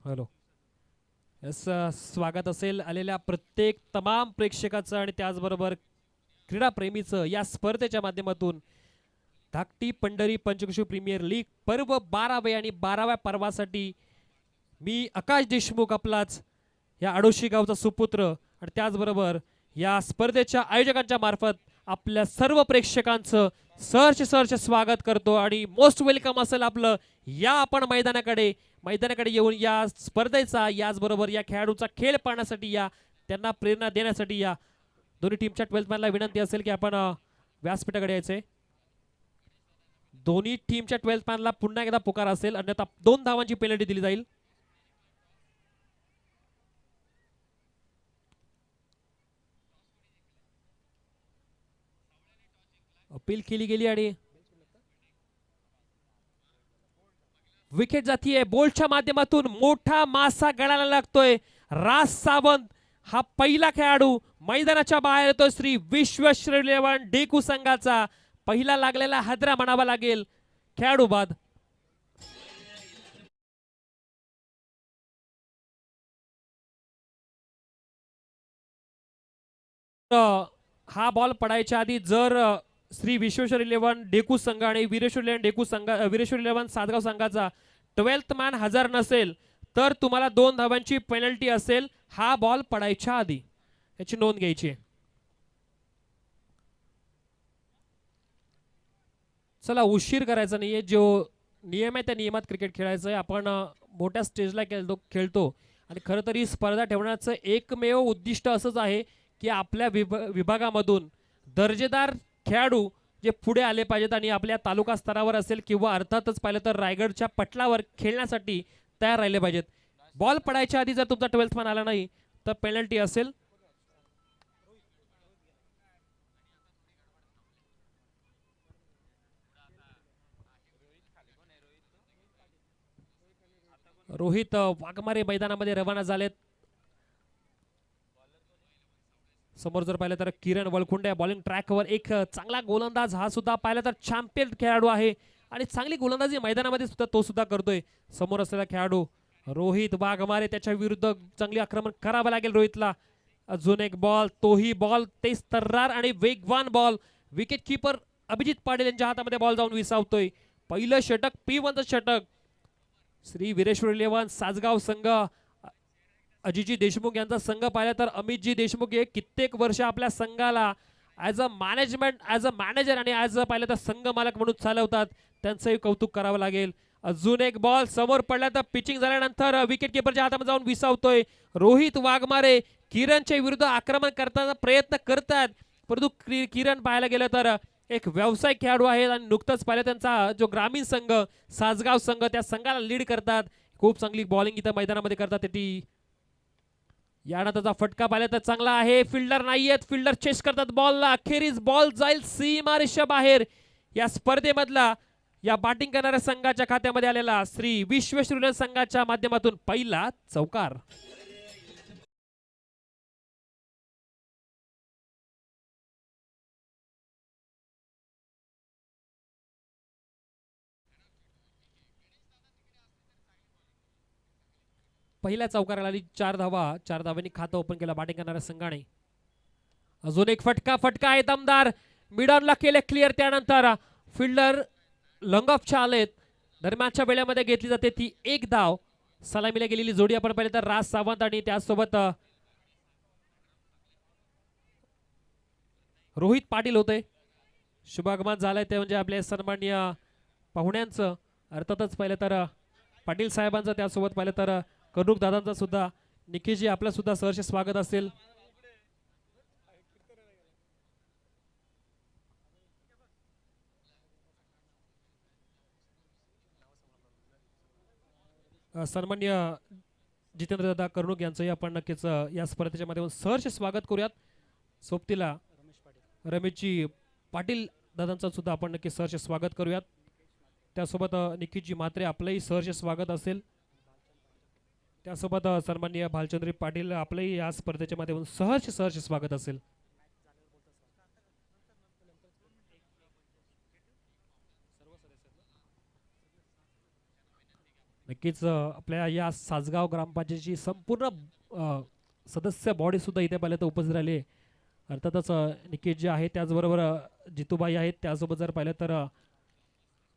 Hello. Yes, स्वागत असेल आलेल्या प्रत्येक तमाम प्रेक्षकाचं आणि त्याचबरोबर क्रीडा प्रेमीचं या स्पर्धेच्या माध्यमातून धाकटी पंढरी पंचकृषी प्रीमियर लीग पर्व 12वे आणि 12व्या पर्वासाठी मी आकाश देशमुख आपलाच या आडोशी गावचा सुपुत्र आणि त्याचबरोबर या स्पर्धेच्या आयोजकांच्या मार्फत आपल्या सर्व प्रेक्षकांचं सहर्ष सहर्ष स्वागत करतो आणि मोस्ट वेलकम असेल आपलं या आपण मैदानाकडे येऊन या स्पर्धेचा याचबरोबर या खेळाडूचा खेळ पाहण्यासाठी या त्यांना प्रेरणा देण्यासाठी या दोन्ही टीमच्या 12th मॅनला विनंती असेल की आपण व्यासपीठाकडे यायचे. दोन्ही टीमच्या 12th मॅनला पुन्हा एकदा पुकार असेल अन्यथा 2 धावांची पेनल्टी दिली जाईल. अपील केली गेली आणि विकेट जातीये. बोलच्या माध्यमातून मोठा मासा गळाला लागतोय. राज सावंत हा पहिला खेळाडू मैदानाच्या बाहेर येतोय. श्री विश्वेश्वरैय्यवन डेकू संघाचा पहिला लागलेला हादरा म्हणावा लागेल खेळाडू बाद. हा बॉल पडायच्या आधी जर श्री विश्वेश्वर इलेव्हन डेकू संघ आणि वीरेश्वर इलेव्हन सातगाव संघाचा 12th मॅन हजर नसेल तर तुम्हाला 2 धावांची पेनल्टी असेल हा बॉल पडायच्या आधी. याची नोंद घ्यायची आहे. चला उशीर करायचा नाहीये. जो नियम आहे त्या नियमात क्रिकेट खेळायचं आहे. आपण मोठ्या स्टेजला खेळतो आणि खरं तर ही स्पर्धा ठेवण्याचं एकमेव उद्दिष्ट असंच आहे की आपल्या विभागामधून दर्जेदार खेळाडू जे पुढे आले पाहिजेत आणि आपल्या तालुका स्तरावर असेल किंवा अर्थातच पाहिलं तर रायगडच्या पटलावर खेळण्यासाठी तयार राहिले पाहिजेत. बॉल पडायच्या आधी जर तुमचा 12th मॅन आला नाही तर पेनल्टी असेल. रोहित वाघमारे मैदानामध्ये रवाना झालेत. समोर जर पाहिलं तर किरण वळखुंडे बॉलिंग ट्रॅकवर एक चांगला गोलंदाज हा सुद्धा पाहिला तर चॅम्पियन खेळाडू आहे आणि चांगली गोलंदाजी मैदानामध्ये सुद्धा तो सुद्धा करतोय. समोर असलेला खेळाडू रोहित वाघमारे त्याच्या विरुद्ध चांगली आक्रमण करावं लागेल रोहितला. अजून एक बॉल, तोही बॉल तेज तर्रार आणि वेगवान ball. Wicket keeper Abhijit Patil यांच्या हातामध्ये बॉल जाऊन विसावतोय. पहिलं षटक P1चं षटक श्री वीरेश्वर इलेव्हन सासगाव संघ अजितजी देशमुख यांचा संघ पाहिला तर अमितजी देशमुख हे कित्येक वर्ष आपल्या संघाला ॲज अ मॅनेजर आणि ॲज अ पाहिलं तर संघ मालक म्हणून चालवतात. त्यांचंही कौतुक करावं लागेल. अजून एक बॉल समोर पडला तर पिचिंग झाल्यानंतर विकेट किपरच्या हातामध्ये जाऊन विसावतोय. रोहित वाघमारे किरणच्या विरुद्ध आक्रमण करताना प्रयत्न करतात परंतु किरण पाहायला गेलं तर एक व्यावसायिक खेळाडू आहे आणि नुकतंच पाहिलं त्यांचा जो ग्रामीण संघ सासगाव संघ त्या संघाला लीड करतात. खूप चांगली बॉलिंग इथं मैदानामध्ये करतात ती. यानंतरचा फटका पाहिला तर चांगला आहे. फिल्डर नाहीयेत, फिल्डर चेस करतात बॉलला. अखेरीस बॉल जाईल सीमारेषा बाहेर. या स्पर्धेमधला या बॅटिंग करणाऱ्या संघाच्या खात्यामध्ये आलेला श्री विश्वेश्वर संघाच्या माध्यमातून पहिला चौकार. पहिल्या चौकाराला आली 4 धावा. 4 धावांनी खातं ओपन केलं बॅटिंग करणाऱ्या संघाने. अजून एक फटका आहे दमदार. मिडॉनला केले क्लिअर. त्यानंतर फिल्डर लॉंग ऑफच्या आलेत. दरम्यानच्या वेळेमध्ये घेतली जाते ती 1 धाव. सलामीला गेलेली जोडी आपण पाहिली तर राज सावंत आणि त्यासोबत रोहित पाटील होते. शुभागमन झालंय ते म्हणजे आपले सन्माननीय पाहुण्यांचं. अर्थातच पाहिलं तर पाटील साहेबांचं त्यासोबत पाहिलं तर कनुक दादांचा सुद्धा. निखिलजी आपलं सुद्धा सहर्ष स्वागत असेल. सन्मान्य जितेंद्र दादा कर्णुक यांचंही आपण नक्कीच या स्पर्धेच्या माध्यमातून सहर्ष स्वागत करूयात. सोबतीला रमेशजी पाटील दादांचं सुद्धा आपण नक्की सहर्ष स्वागत करूयात. त्यासोबत निखिलजी म्हात्रे आपलंही सहर्ष स्वागत असेल. त्यासोबत सन्माननीय भालचंद्री पाटील आपलंही या स्पर्धेच्या माध्यमातून सहर्ष स्वागत असेल. नक्कीच आपल्या या सासगाव ग्रामपंचायतीची संपूर्ण सदस्य बॉडी सुद्धा इथे पाहिलं तर उपस्थित राहिली आहे. अर्थातच निकेश जे आहे त्याचबरोबर जितूबाई आहेत, त्यासोबत जर पाहिलं तर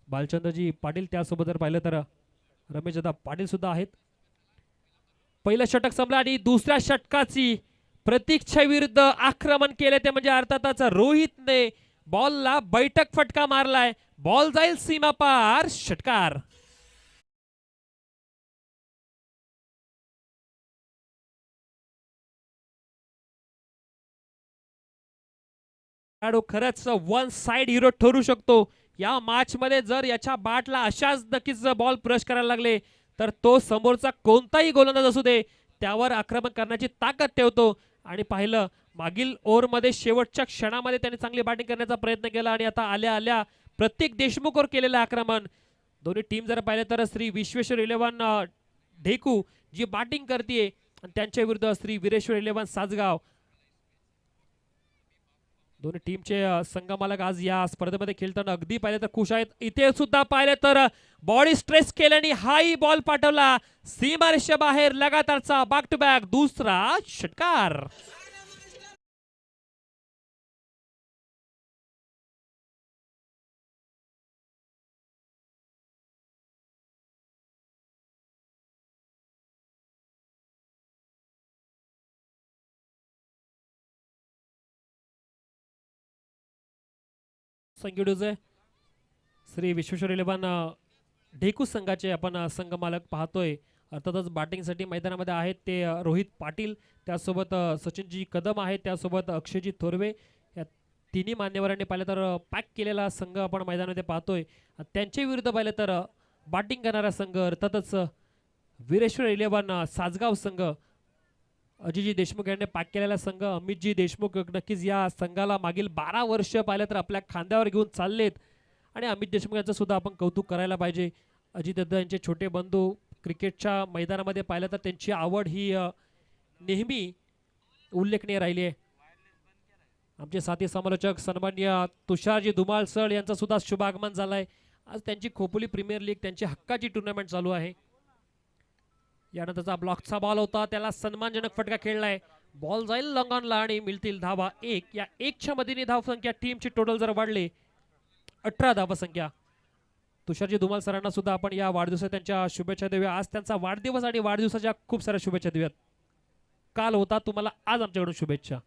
बालचंद्रजी पाटील, त्यासोबत जर पाहिलं तर रमेशदादा पाटील सुद्धा आहेत. पहिलं षटक संपलं आणि दुसऱ्या षटकाची प्रतीक्षा विरुद्ध आक्रमण केले ते म्हणजे अर्थातच रोहितने बॉलला बैठक फटका मारलाय. बॉल जाईल सीमा पार, षटकार. खेळाडू खरंच वन साइड हिरो ठरू शकतो या मॅच मध्ये. जर याच्या बॅटला अशाच नक्कीच बॉल ब्रश करायला लागले तर तो समोरचा कोणताही गोलंदाज असू दे त्यावर आक्रमण करण्याची ताकद ठेवतो. आणि पाहिलं मागील ओव्हरमध्ये शेवटच्या क्षणामध्ये त्यांनी चांगली बॅटिंग करण्याचा प्रयत्न केला आणि आता आल्या आल्या प्रत्येक देशमुखवर केलेलं आक्रमण. दोन्ही टीम जर पाहिलं तर श्री विश्वेश्वर 11 ढेकू जी बॅटिंग करते आणि त्यांच्या विरुद्ध श्री वीरेश्वर 11 सासगाव. दोन्ही टीमचे संघमालक आज या स्पर्धेमध्ये खेळताना अगदी पाहिले तर खुश आहेत. इथे सुद्धा पाहिले तर बॉडी स्ट्रेस केल्याने हाई बॉल पाठवला सीमारेषा बाहेर. लगातारचा बॅक टू बॅक दुसरा षटकार. संघ श्री विश्वेश्वर 11 ढेकू संघाचे आपण संघमालक पाहतोय. अर्थातच बॅटिंगसाठी मैदानामध्ये आहेत ते रोहित पाटील, त्यासोबत सचिनजी कदम आहेत, त्यासोबत अक्षयजी थोरवे. या तिन्ही मान्यवरांनी पाहिलं तर पॅक केलेला संघ आपण मैदानामध्ये पाहतोय. त्यांच्या विरुद्ध पाहिलं तर बॅटिंग करणारा संघ अर्थातच वीरेश्वर 11 सासगाव संघ. अजयजी देशमुख यांनी पॅक केलेला संघ. अमितजी देशमुख नक्कीच या संघाला मागील 12 वर्ष पाहिलं तर आपल्या खांद्यावर घेऊन चाललेत आणि अमित देशमुख यांचं सुद्धा आपण कौतुक करायला पाहिजे. अजितदादा यांचे छोटे बंधू क्रिकेटच्या मैदानामध्ये पाहिलं तर त्यांची आवड ही नेहमी उल्लेखनीय राहिली आहे. आमचे साथी समालोचक सन्माननीय तुषारजी धुमाळ सर यांचं सुद्धा शुभ आगमन झालंय. आज त्यांची खोपोली प्रीमियर लीग त्यांची हक्काची टुर्नामेंट चालू आहे. यानंतरचा ब्लॉकचा बॉल होता, त्याला सन्मानजनक फटका खेळलाय. बॉल जाईल लॉंगॉनला आणि मिळतील धावा 1. या 1च्या मदतीने धावसंख्या टीमची टोटल जर वाढले 18 धावसंख्या. तुषारजी धुमाल सरांना सुद्धा आपण या वाढदिवसाच्या त्यांच्या शुभेच्छा देऊया. आज त्यांचा वाढदिवस आणि वाढदिवसाच्या खूप साऱ्या शुभेच्छा देऊयात. काल होता, तुम्हाला आज आमच्याकडून शुभेच्छा.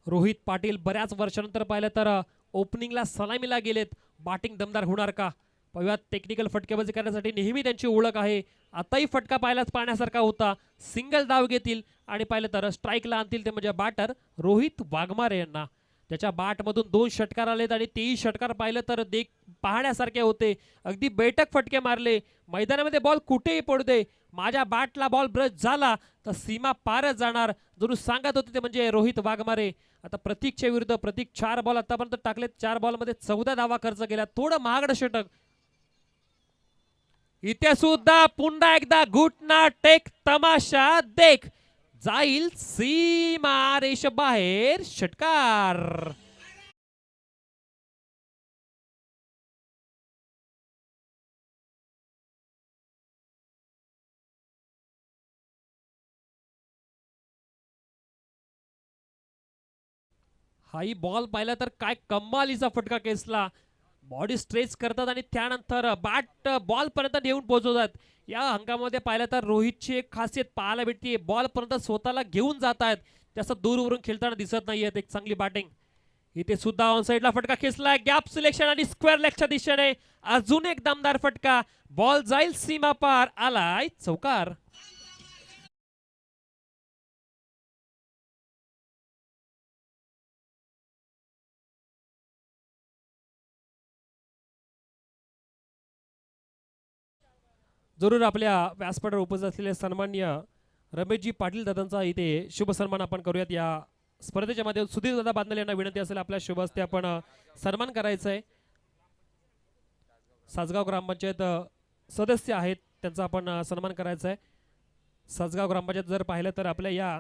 रोहित पाटील बऱ्याच वर्षानंतर पाहिलं तर ओपनिंगला सलामीला गेलेत. बॅटिंग दमदार होणार का पाहूयात. टेक्निकल फटकेबाजी करण्यासाठी नेहमी त्यांची ओळख आहे. आताही फटका पाहण्यासारखा होता. सिंगल धाव घेतील आणि पाहिलं तर स्ट्राईकला आणतील ते म्हणजे बॅटर रोहित वाघमारे यांना. त्याच्या बॅटमधून 2 षटकार आलेत आणि तेही षटकार पाहिलं तर पाहण्यासारखे होते. अगदी बैठक फटके मारले. मैदानामध्ये बॉल कुठेही पडू दे, माझ्या बॅटला बॉल ब्रश झाला तर सीमा पारच जाणार जरूर सांगत होते ते म्हणजे रोहित वाघमारे. आता प्रतीकच्या विरुद्ध प्रतीक 4 बॉल आतापर्यंत टाकलेत. 4 बॉलमध्ये 14 धावा खर्च केल्या. थोडं महागडं षटक. इथे सुद्धा पुन्हा एकदा घुटना टेक तमाशा देख. जाईल सीमा रेष बाहेर, षटकार. हाही बॉल पाहिला तर काय कमालीचा फटका केसला. बॉडी स्ट्रेच करतात आणि त्यानंतर बॅट बॉल पर्यंत नेऊन पोहोचवतात. या हंगामामध्ये पाहिलं तर रोहितची एक खासियत पाहायला भेटते. बॉल पर्यंत स्वतःला घेऊन जात आहेत, जास्त दूरवरून खेळताना दिसत नाहीयेत. एक चांगली बॅटिंग. इथे सुद्धा ऑन साइडला फटका खेचलाय. गॅप सिलेक्शन आणि स्क्वेअर लेगच्या दिशेने अजून एक दमदार फटका. बॉल जाईल सीमा पार, आलाय चौकार. जरूर आपल्या व्यासपीठावर उपस्थित असलेले सन्माननीय रमेशजी पाटील दादांचा इथे शुभ सन्मान आपण करूयात. या स्पर्धेच्या माध्यमातून सुधीर दादा बांधले यांना विनंती असेल आपल्या शुभ हस्ते आपण सन्मान करायचा आहे. सासगाव ग्रामपंचायत सदस्य आहेत, त्यांचा आपण सन्मान करायचा आहे. सासगाव ग्रामपंचायत जर पाहिलं तर आपल्या या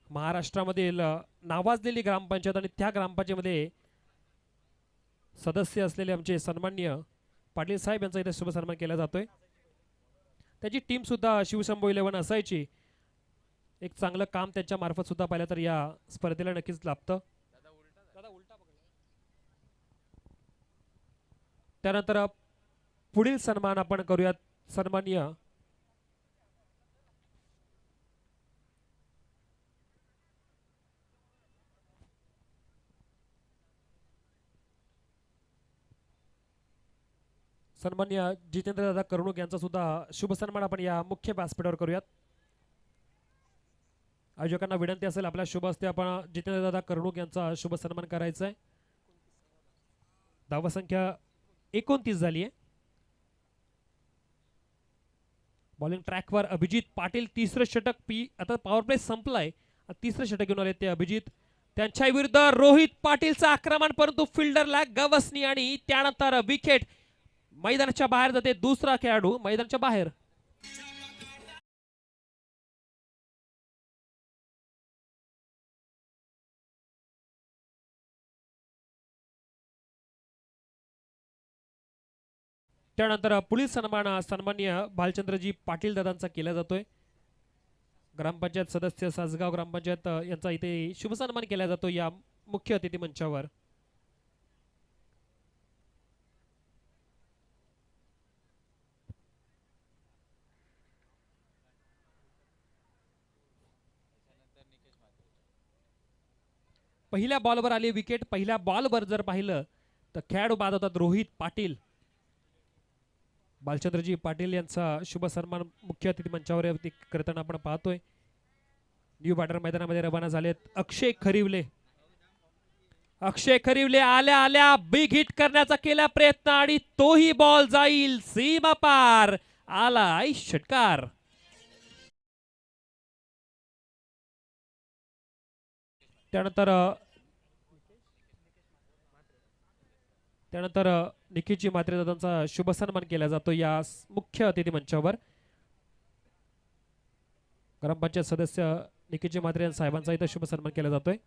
महाराष्ट्रामधील नावाजलेली ग्रामपंचायत आणि त्या ग्रामपंचायतीमध्ये सदस्य असलेले आमचे सन्माननीय पाटील साहेब यांचा इथे शुभ सन्मान केला जातोय. त्याची टीम सुद्धा शिवशंभू 11 असायची. एक चांगलं काम त्यांच्या मार्फत सुद्धा पाहिलं तर या स्पर्धेला नक्कीच लाभतं. त्यानंतर पुढील सन्मान आपण करूयात. सन्माननीय सन्माननीय जितेंद्र दादा कर्णूक यांचा सुद्धा शुभ सन्मान आपण या मुख्य व्यासपीठावर करूयात. आयोजकांना विनंती असेल आपल्या शुभ हस्ते आपण जितेंद्र दादा कर्णूक यांचा शुभ सन्मान करायचा आहे. धावा संख्या 29 झाली आहे. बॉलिंग ट्रॅकवर अभिजित पाटील तिसरं षटक आता पॉवर प्ले संपलाय. तिसरं षटक घेऊन आले ते अभिजित. त्यांच्या विरुद्ध रोहित पाटीलचं आक्रमण परंतु फिल्डरला गवसनी आणि त्यानंतर विकेट. मैदानाच्या बाहेर जाते दुसरा खेळाडू मैदानाच्या बाहेर. त्यानंतर पुढील सन्मान सन्माननीय भालचंद्रजी पाटील दादांचा केला जातोय. ग्रामपंचायत सदस्य सासगाव ग्रामपंचायत यांचा इथे शुभ सन्मान केला जातो या मुख्य अतिथी मंचावर. पहिल्या बॉलवर आली विकेट. पहिल्या बॉलवर जर पाहिलं तर खेळाडू बाद होतात रोहित पाटील. भालचंद्रजी पाटील यांचा शुभ सन्मान मुख्य अतिथी मंचावर करताना आपण पाहतोय. न्यू बॅटर मैदानामध्ये रवाना झालेत अक्षय खरिवले. अक्षय खरिवले आल्या आल्या बिग हिट करण्याचा केला प्रयत्न आणि तोही बॉल जाईल सीमा पार. आलाय षटकार. त्यानंतर निखिलजी म्हात्रे दादांचा शुभ सन्मान केला जातो या मुख्य अतिथी मंचावर. ग्रामपंचायत सदस्य निखिलजी म्हात्रे साहेबांचा इथे शुभ सन्मान केला जातोय.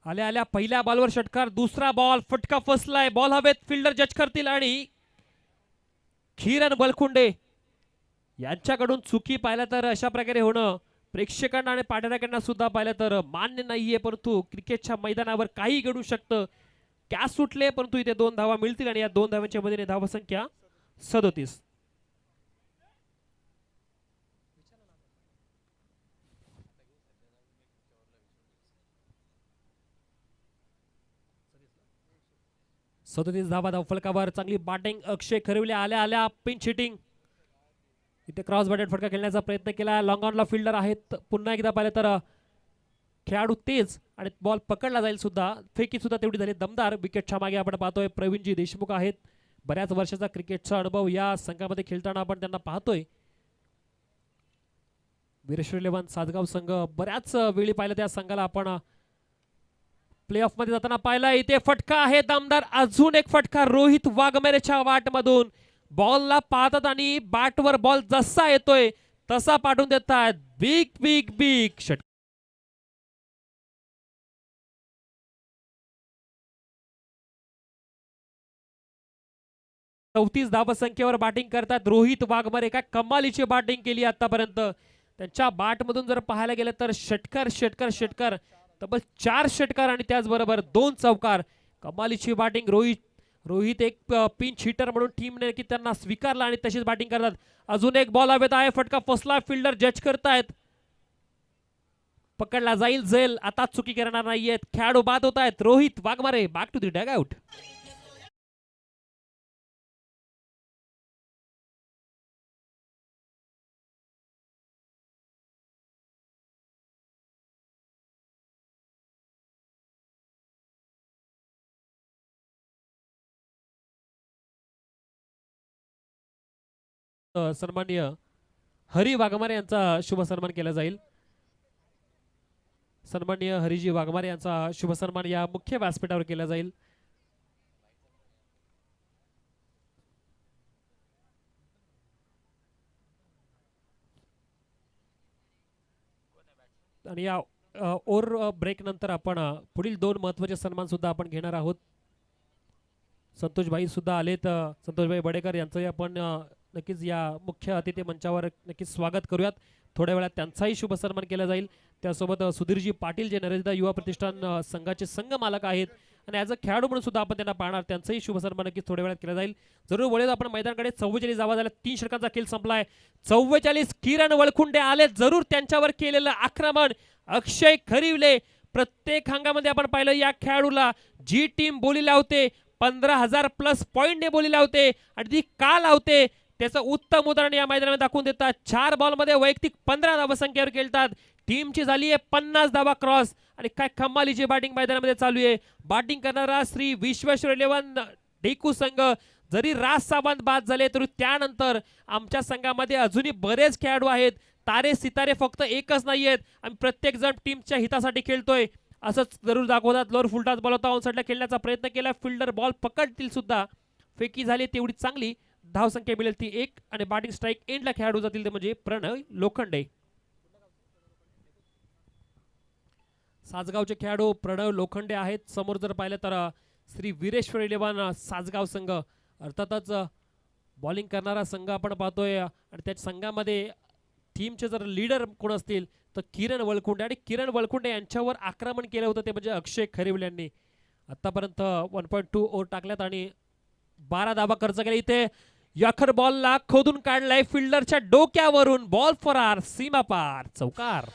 आल्या आल्या पहिल्या बॉलवर षटकार. दुसरा बॉल फटका फसलाय. बॉल हवेत फिल्डर जज करतील आणि किरण वलखुंडे यांच्याकडून चुकी पाहिलं तर अशा प्रकारे होणं प्रेक्षकांना आणि पाठराख्यांना सुद्धा पाहिलं तर मान्य नाहीये. परंतु क्रिकेटच्या मैदानावर काही घडू शकतं. कॅच सुटले परंतु इथे 2 धावा मिळतील आणि या 2 धावांच्या मधील धावा संख्या 37. धावा धावफलकावर. चांगली बॅटिंग अक्षय खरिवले. आल्या आल्या पिन हिटिंग. इथे क्रॉस बॅटेड फटका खेळण्याचा प्रयत्न केला. लॉंग ऑनला फिल्डर आहेत. पुन्हा एकदा पाहिलं तर खेळाडू तेज आणि बॉल पकडला जाईल सुद्धा. फेकी सुद्धा तेवढी झाली दमदार. विकेटच्या मागे आपण पाहतोय प्रवीणजी देशमुख आहेत. बऱ्याच वर्षाचा क्रिकेटचा अनुभव या संघामध्ये खेळताना आपण त्यांना पाहतोय. वीरेश्वर 11 सासगाव संघ बऱ्याच वेळी पाहिलं त्या संघाला आपण प्ले ऑफ मध्ये जाताना पाहिला. इथे फटका आहे दमदार. अजून एक फटका रोहित वाघमेरेच्या वाटमधून. बॉलला पाहतात आणि बॅटवर बॉल जसा येतोय तसा पाठवून देतात. बिग बिग बिग षटकार. 34 धावा संख्येवर बॅटिंग करतात रोहित वाघमारे. काय कमालीची बॅटिंग केली आतापर्यंत. त्यांच्या बॅटमधून जर पाहायला गेलं तर षटकार षटकार षटकार तब्बल 4 षटकार आणि त्याचबरोबर 2 चौकार. कमालीची बॅटिंग. रोहित एक पिंच हिटर म्हणून टीमने की त्यांना स्वीकारला आणि तशीच बॅटिंग करतात. अजून एक बॉल हवेत आहे. फटका फसला. फिल्डर जज करतायत. पकडला जाईल झेल. आता चुकी करणार नाहीयेत. खेळाडू बाद होत आहेत. Rohit Waghmare back to the dugout. सन्माननीय हरी वाघमारे यांचा शुभ सन्मान केला जाईल. सन्माननीय हरिजी वाघमारे यांचा शुभ सन्मान या मुख्य व्यासपीठावर केला जाईल. आणि या ओर ब्रेक नंतर आपण पुढील दोन महत्त्वाचे सन्मान सुद्धा आपण घेणार आहोत. संतोषभाई सुद्धा आलेत. संतोषभाई बडेकर यांचंही आपण नक्कीच या मुख्य अतिथी मंचावर नक्कीच स्वागत करूयात. थोड्या वेळात त्यांचाही शुभ सन्मान केला जाईल. त्यासोबत सुधीरजी पाटील जे नरेंद्र युवा प्रतिष्ठान संघाचे संघ मालक आहेत आणि ॲज अ खेळाडू म्हणून सुद्धा आपण त्यांना पाहणार. त्यांचाही शुभ सन्मान नक्कीच थोड्या वेळात केला जाईल. जरूर वळूयात आपण मैदानाकडे. 44 धावा झाल्या. 3 षटकांचा खेळ संपलाय. 44 किरण वळखुंडे आले. जरूर त्यांच्यावर केलेलं आक्रमण अक्षय खरिवले. प्रत्येक हंगामध्ये आपण पाहिलं या खेळाडूला जी टीम बोली लावते 15,000 प्लस पॉईंटने बोली लावते आणि ती का लावते त्याचं उत्तम उदाहरण या मैदानामध्ये दाखवून देतात. 4 बॉलमध्ये वैयक्तिक 15 धावा संख्येवर खेळतात. टीमची झाली आहे 50 धावा क्रॉस आणि काय कमालीची बॅटिंग मैदानामध्ये चालू आहे. बॅटिंग करणारा श्री विश्वेश्वर 11 डेकू संघ जरी राज सावंत बाद झाले तरी त्यानंतर आमच्या संघामध्ये अजूनही बरेच खेळाडू आहेत. तारे सितारे फक्त एकच नाहीयेत आणि प्रत्येक जण टीमच्या हितासाठी खेळतोय असंच जरूर दाखवतात. लोअर फुलटॉस बॉल होता. ऑनसाइडला खेळण्याचा प्रयत्न केला. फिल्डर बॉल पकडतील सुद्धा. फेकी झाली तेवढी चांगली. धाव संख्या मिळेल ती 1 आणि बॅटिंग स्ट्राईक एंडला खेळाडू जातील ते म्हणजे प्रणय लोखंडे. सासगावचे खेळाडू प्रणय लोखंडे आहेत. समोर जर पाहिलं तर श्री वीरेश्वर 11 सासगाव संघ अर्थातच बॉलिंग करणारा संघ आपण पाहतोय आणि त्या संघामध्ये टीमचे जर लीडर कोण असतील तर किरण वळखुंडे आणि किरण वळखुंडे यांच्यावर आक्रमण केलं होतं ते म्हणजे अक्षय खरिवले यांनी. आतापर्यंत 1.2 ओव्हर टाकल्यात आणि 12 धावा खर्च केला. इथे याखर बॉलला खोदून काढलाय फिल्डरच्या डोक्यावरून. बॉल फॉर आर सीमा पार चौकार.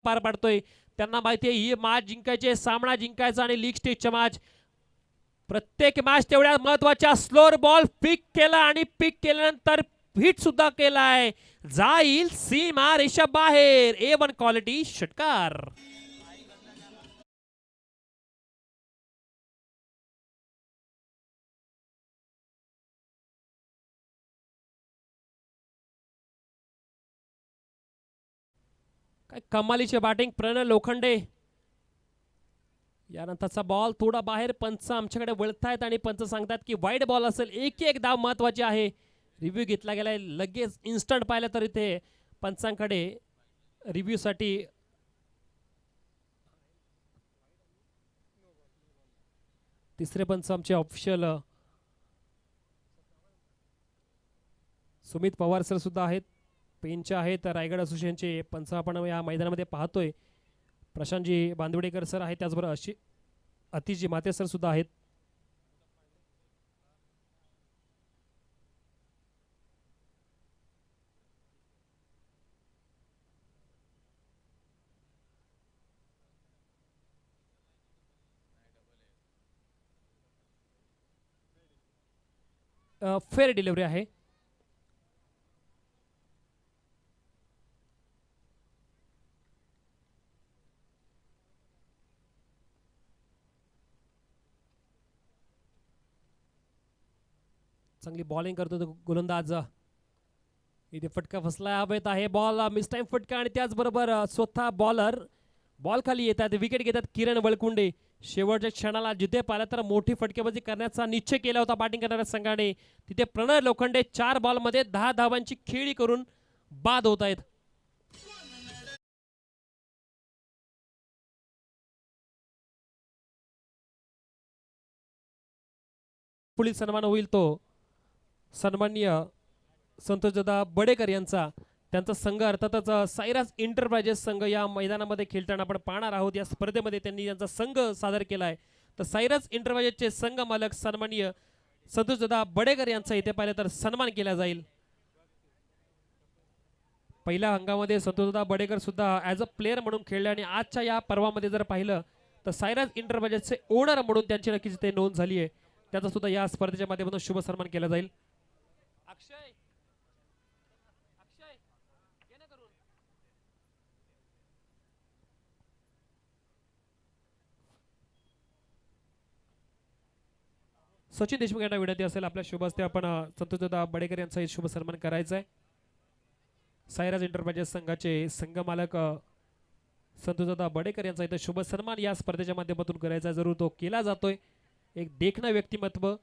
पार पाडतोय. त्यांना माहिती आहे ही मॅच जिंकायची, सामना जिंकायचा आणि लीग स्टेजच्या मॅच प्रत्येक मॅच तेवढ्या महत्वाच्या. स्लोअर बॉल पिक केला आणि पिक केल्यानंतर हिट सुद्धा केलाय. जाईल सीमा रेषा बाहेर. A1 क्वालिटी षटकार. काय कमालीचे बॅटिंग प्रणय लोखंडे. यानंतरचा बॉल थोडा बाहेर. पंच आमच्याकडे वळतायत आणि पंच सांगतात की वाईड बॉल असेल. एक धाव महत्वाची आहे. रिव्ह्यू घेतला गेलाय लगेच इन्स्टंट पाहिलं तर इथे पंचांकडे रिव्ह्यू साठी तिसरे पंच आमचे ऑफिशियल सुमित पवार सर सुद्धा आहेत. पेनचे आहेत रायगड असोसिएशनचे पंच आपण या मैदानामध्ये पाहतोय. प्रशांतजी बांदवडेकर सर आहेत. त्याचबरोबर अतिशजी माते सर सुद्धा आहेत. फेअर डिलिव्हरी आहे. चांगली बॉलिंग करतो तो गोलंदाज. इथे फटका फसला हवेत आहे. बॉल मिस टाइम फटका आणि त्याचबरोबर स्वतः बॉलर बॉल खाली येतात. विकेट घेतात किरण वळकुंडे. शेवटच्या क्षणाला जिथे पाहिलं तर मोठी फटकेबाजी करण्याचा निश्चय केला होता बॅटिंग करणाऱ्या संघाने. तिथे प्रणय लोखंडे 4 बॉलमध्ये 10 धावांची खेळी करून बाद होत आहेत. पुढील सन्मान होईल तो सन्माननीय संतोषदादा बडेकर यांचा. त्यांचा संघ अर्थातच सायरास एंटरप्राइजेस संघ या मैदानामध्ये खेळताना आपण पाहणार आहोत. या स्पर्धेमध्ये त्यांनी त्यांचा संघ सादर केला आहे. तर सायरास एंटरप्राइजेसचे संघ मालक सन्माननीय संतोषदादा बडेकर यांचा इथे पाहिलं तर सन्मान केला जाईल. पहिल्या हंगामध्ये संतोषदादा बडेकर सुद्धा ॲज अ प्लेअर म्हणून खेळले आणि आजच्या या पर्वामध्ये जर पाहिलं तर सायरास एंटरप्राइजेसचे ओनर म्हणून त्यांची नक्कीच इथे नोंद झाली आहे. त्याचा सुद्धा या स्पर्धेच्या माध्यमातून शुभ सन्मान केला जाईल. अक्षय सचिन देशमुख यांना विनंती असेल आपल्या शुभ हस्ते आपण संतोषदादा बडेकर यांचा शुभ सन्मान करायचा आहे। सायराज एंटरप्राइजेस संघाचे संघ मालक संतोषदादा बडेकर यांचा इथे शुभ सन्मान या स्पर्धेच्या माध्यमातून करायचा जरूर तो केला जातोय। एक देखणं व्यक्तिमत्व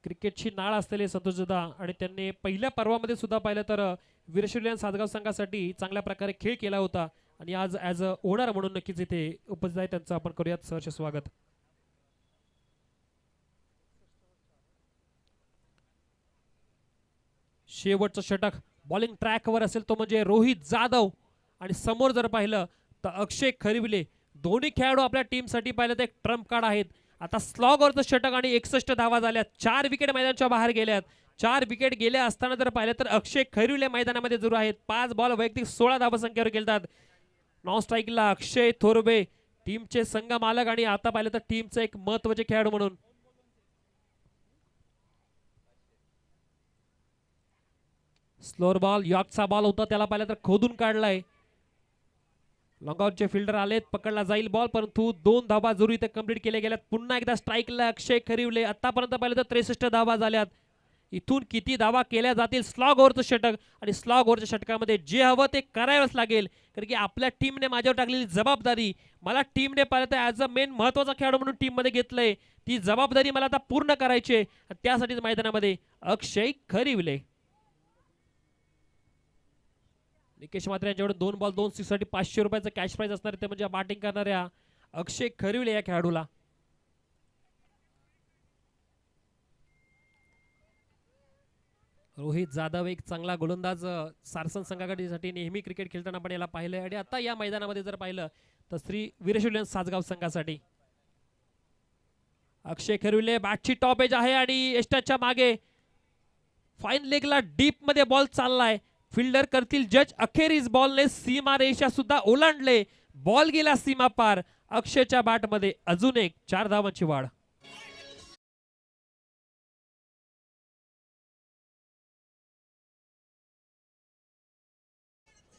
क्रिकेटची नाळ असलेले संतोषदादा आणि त्यांनी पहिल्या पर्वामध्ये सुद्धा पाहिलं तर वीरशैली सासगाव संघासाठी चांगल्या प्रकारे खेळ केला होता आणि आज ॲज अ ओनर म्हणून नक्कीच इथे उपस्थित आहे त्यांचं आपण करूयात सहर्ष स्वागत। शेवटचं षटक बॉलिंग ट्रॅकवर असेल तो म्हणजे रोहित जाधव आणि समोर जर पाहिलं तर अक्षय खरिवले दोन्ही खेळाडू आपल्या टीमसाठी पाहिलं तर एक ट्रम्प कार्ड आहेत। आता स्लॉगवरचं षटक आणि 61 धावा झाल्या, 4 विकेट मैदानाच्या बाहेर गेल्यात। 4 विकेट गेल्या असताना जर पाहिलं तर अक्षय खरिवले मैदानामध्ये जरूर आहेत। 5 बॉल वैयक्तिक 16 धावा संख्येवर खेळतात। नॉन स्ट्राईकला अक्षय थोरबे टीमचे संघ मालक आणि आता पाहिलं तर टीमचे एक महत्त्वाचे खेळाडू म्हणून। स्लोअर बॉल यॉर्कचा बॉल होता त्याला पाहिलं तर खोदून काढलाय। लॉंगआउटचे फिल्डर आलेत, पकडला जाईल बॉल परंतु 2 धावा जरूर इथे कंप्लीट केले गेल्यात। पुन्हा एकदा स्ट्राईकला अक्षय खरिवले आतापर्यंत पाहिलं तर 63 धावा झाल्यात। इथून किती धावा केल्या जातील स्लॉग ओव्हरचं षटक आणि स्लॉग ओव्हरच्या षटकामध्ये जे हवं ते करावंच लागेल कारण की आपल्या टीमने माझ्यावर टाकलेली जबाबदारी मला टीमने पाहिलं तर ॲज अ मेन महत्त्वाचा खेळाडू म्हणून टीममध्ये घेतलंय। ती जबाबदारी मला आता पूर्ण करायची आहे त्यासाठीच मैदानामध्ये अक्षय खरिवले। निकेश मात्रे यांच्याकडून 2 बॉल 2 सिक्स साठी 500 रुपयाचं कॅश प्राइज असणार ते म्हणजे बॅटिंग करणाऱ्या अक्षय खरिवले या खेळाडूला। रोहित जाधव एक चांगला गोलंदाज सारसन संघासाठी नेहमी क्रिकेट खेळताना आपण याला पाहिलंय आणि आता या मैदानामध्ये जर पाहिलं तर श्री वीरशैली सासगाव संघासाठी अक्षय खरिवले बॅटची टॉप एज आहे आणि एस्टाच्या मागे फाईन लेगला डीप मध्ये बॉल चाललाय। फिल्डर करतील जज, अखेरीस बॉलने सीमा रेषा सुद्धा ओलांडले, बॉल गेला सीमा पार। अक्षयच्या बॅटमध्ये अजून एक 4 धावांची वाढ।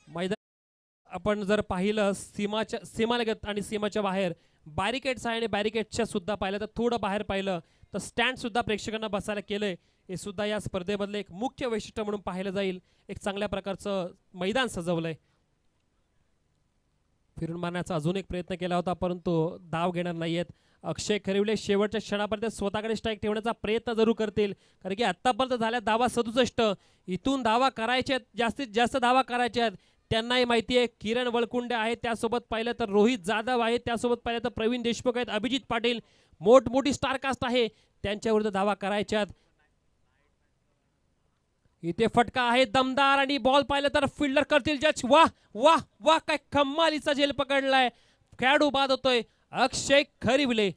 मैदान आपण जर पाहिलं सीमालगत आणि सीमाच्या बाहेर बॅरिकेड्स आहे आणि बॅरिकेडच्या सुद्धा पाहिलं तर थोडं बाहेर पाहिलं तर स्टँड सुद्धा प्रेक्षकांना बसायला केलंय। हे सुद्धा या स्पर्धेमधलं एक मुख्य वैशिष्ट्य म्हणून पाहिलं जाईल। एक चांगल्या प्रकारचं मैदान सजवलंय। फिरून मारण्याचा अजून एक प्रयत्न केला होता परंतु धाव घेणार नाहीयेत। अक्षय खरिवले शेवटच्या क्षणापर्यंत स्वतःकडे स्ट्राईक ठेवण्याचा प्रयत्न जरूर करतील कारण की आतापर्यंत झाल्या धावा 67, इथून धावा करायच्या जास्तीत जास्त धावा करायच्या आहेत। त्यांनाही माहिती आहे किरण वळकुंडे आहेत, त्यासोबत पाहिलं तर रोहित जाधव आहेत, त्यासोबत पाहिलं तर प्रवीण देशमुख आहेत, अभिजित पाटील मोठमोठी स्टारकास्ट आहे, त्यांच्या विरुद्ध धावा करायच्यात। इथे फटका आहे दमदार आणि बॉल पाहिलं तर फिल्डर करतील जज। वाह वाह वाह काय कमालीचा झेल पकडलाय, खेळाडू बाद होतोय अक्षय खरिवले।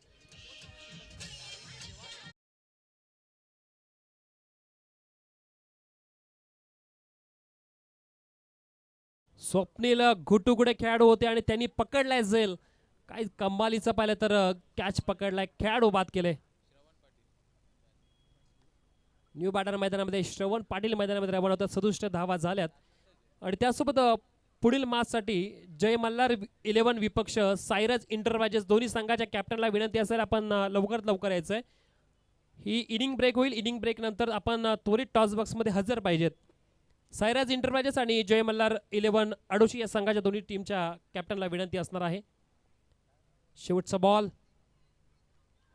स्वप्नील घुटुगुडे खेळाडू होते आणि त्यांनी पकडलाय झेल, काय कमालीचं पाहिलं तर कॅच पकडलाय, खेळाडू बाद केले। न्यू बॅटर मैदानामध्ये श्रवण पाटील मैदानामध्ये रवाना होतात, 67 धावा झाल्यात आणि त्यासोबत पुढील मॅचसाठी जय मल्हार 11 विपक्ष सायराज एंटरप्राइजेस दोन्ही संघाच्या कॅप्टनला विनंती असेल आपण लवकरात लवकर यायचंय। ही इनिंग ब्रेक होईल, इनिंग ब्रेक नंतर आपण त्वरित टॉस बॉक्समध्ये हजर पाहिजेत। सायराज एंटरप्राइजेस आणि जय मल्हार 11 अडोशी या संघाच्या दोन्ही टीमच्या कॅप्टनला विनंती असणार आहे। शेवटचा बॉल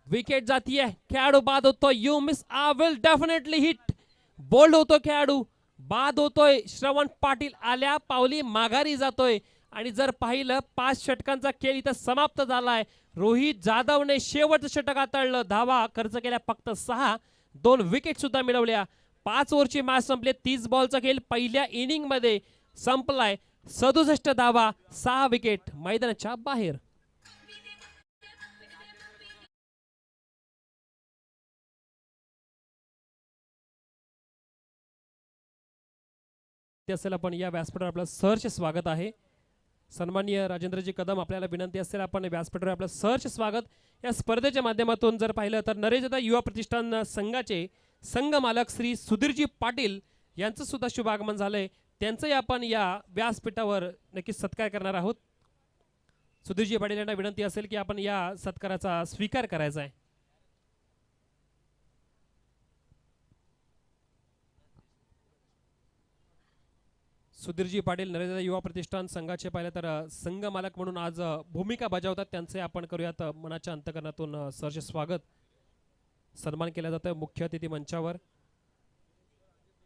विकेट जातीये, खेळाडू बाद होतोय। You miss I will definitely hit, bold होतो खेळाडू, बाद होतोय। श्रवण पाटील आल्या पावली माघारी जातोय आणि जर पाहिलं 5 षटकांचा खेळ इथं समाप्त झालाय। रोहित जाधवने शेवटचं षटक हाताळलं, धावा खर्च केल्या फक्त 6, 2 विकेट सुद्धा मिळवल्या। 5 ओव्हरची मॅच संपली, 30 बॉलचा खेळ पहिल्या इनिंग मध्ये संपलाय। 67 धावा 6 विकेट मैदानाच्या बाहेर। असेल आपण या व्यासपीठावर आपलं सहर्ष स्वागत आहे। सन्माननीय राजेंद्रजी कदम आपल्याला विनंती असेल आपण व्यासपीठावर आपलं सहर्ष स्वागत। या स्पर्धेच्या माध्यमातून जर पाहिलं तर नरेशदादा युवा प्रतिष्ठान संघाचे संघ मालक श्री सुधीरजी पाटील यांचं सुद्धा शुभ आगमन झालंय, त्यांचंही आपण या व्यासपीठावर नक्कीच सत्कार करणार आहोत। सुधीरजी पाटील यांना विनंती असेल की आपण या सत्काराचा स्वीकार करायचा आहे। सुधीरजी पाटील नरेंद्र युवा प्रतिष्ठान संघाचे पाहिले तर संघ मालक म्हणून आज भूमिका बजावतात, त्यांचे आपण करूयात मनाच्या अंतकरणातून सहर्ष स्वागत. सन्मान केला जातोय मुख्य अतिथी मंचावर.